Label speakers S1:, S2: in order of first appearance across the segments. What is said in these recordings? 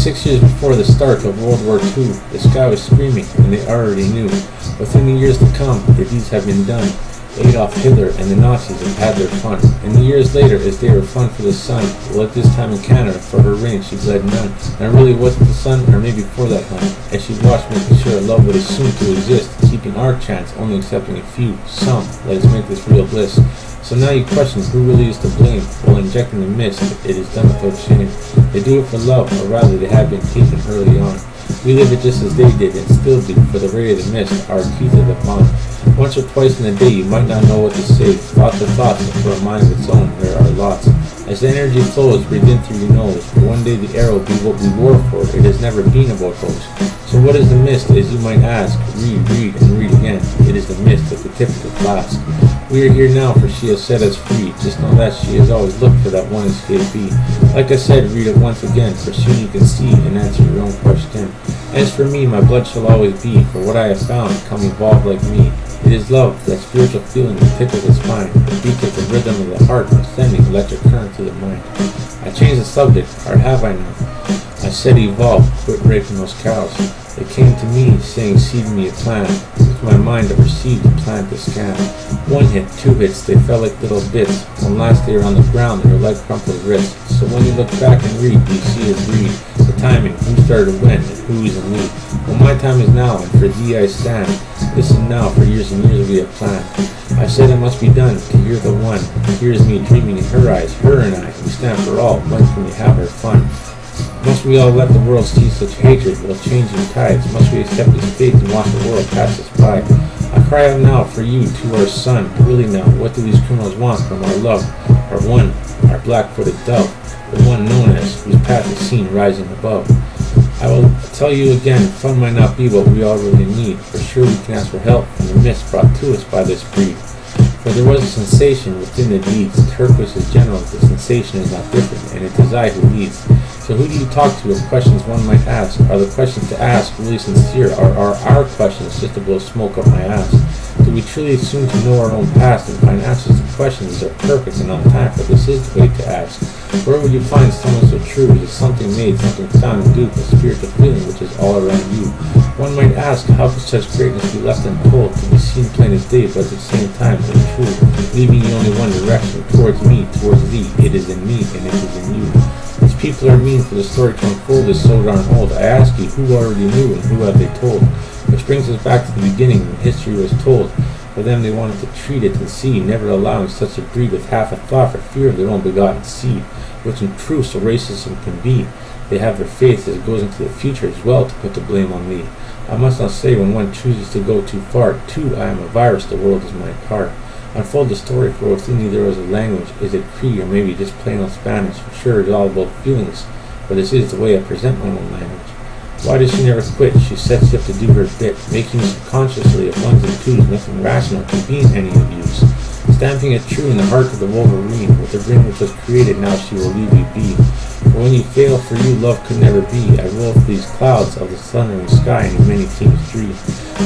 S1: 6 years before the start of World War II, the sky was screaming, and they already knew. Within the years to come, the deeds have been done. Adolf Hitler and the Nazis have had their fun. And the years later, as they were fun for the sun, well, at this time in Canada, for her reign, she bled none. And really wasn't the sun, or maybe for that hunt, as she watched making sure love would assume to exist, keeping our chance, only accepting a few, some. Let us make this real bliss. So now you question who really is to blame. While injecting the mist, it is done without shame. They do it for love, or rather they have been taken early on. We live it just as they did, and still do, for the ray of the mist, our teeth of the bond. Once or twice in a day you might not know what to say. Thoughts are thoughts, and for a mind of its own, there are lots. As the energy flows, breathe in through your nose. For one day the arrow be what we wore for. It has never been about those. So what is the mist, as you might ask? Read, and read again. It is the mist at the tip of the flask. We are here now, for she has set us free. Just know that she has always looked for that one escapee. Like I said, read it once again, for soon you can see and answer your own question. As for me, my blood shall always be, for what I have found, come evolved like me. It is love, that spiritual feeling that tickles the spine, that beats at the rhythm of the heart, sending electric current to the mind. I changed the subject, or have I not? I said evolve, quit raping those cows. They came to me, saying seed me a plan. With my mind I received to plant the scan. One hit, two hits, they fell like little bits. One last they were on the ground, they were like crumpled wrists. So when you look back and read, you see a breed. The timing, who started when, and who is in me. Well, my time is now, and for thee I stand. Listen now, for years and years we have planned. I said it must be done, to hear the one. Here's me dreaming in her eyes, her and I. We stand for all, when can we have our fun? Must we all let the world see such hatred while changing tides? Must we accept this fate and watch the world pass us by? I cry out now for you, to our son. Really now, what do these criminals want from our love? Our one, our black-footed dove, the one known as, whose path is seen rising above. I will tell you again, fun might not be what we all really need. For sure we can ask for help from the mist brought to us by this breed. For there was a sensation within the deeds. Turquoise is general, the sensation is not different, and it is I who leads. So who do you talk to of questions one might ask? Are the questions to ask really sincere, or are our questions just to blow smoke up my ass? Do we truly assume to know our own past and find answers to questions that are perfect and on time? For this is the way to ask. Where would you find someone so true? Is it something made, something found in Duke, a spiritual feeling which is all around you? One might ask, how could such greatness be left untold, to be seen plain as day, but at the same time untrue, leaving you only one direction, towards me, towards thee. It is in me, and it is in you. These people are mean, for the story to unfold is so darn old. I ask you, who already knew, and who have they told? Which brings us back to the beginning, when history was told. For them they wanted to treat it and see, never allowing such a breed with half a thought for fear of their own begotten seed, which in truth so racism can be. They have their faith as it goes into the future as well to put the blame on me. I must not say when one chooses to go too far, too I am a virus, the world is my car. Unfold the story, for within you there is a language. Is it Cree or maybe just plain old Spanish? For sure it's all about feelings, for this is the way I present my own language. Why does she never quit? She sets up to do her bit, making subconsciously of ones and twos, nothing rational can be in any of use. Stamping it true in the heart of the Wolverine, with the ring which was created, now she will leave you be. For when you fail, for you love could never be. I roll through these clouds of the thundering sky, and many teams dream.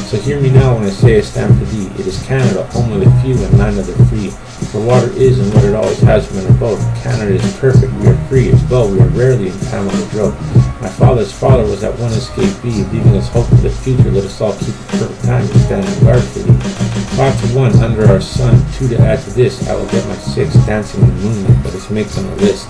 S1: So hear me now when I say I stand for thee. It is Canada, home of the few and land of the free. For water is and what it always has been about. Canada is perfect, we are free as well, we are rarely in time of a drought. My father's father was that one escapee, leaving us hope for the future. Let us all keep the perfect time to stand in guard for thee. 5 to 1 under our sun, 2 to add to this. I will get my 6 dancing in the moonlight, but let's make them a list.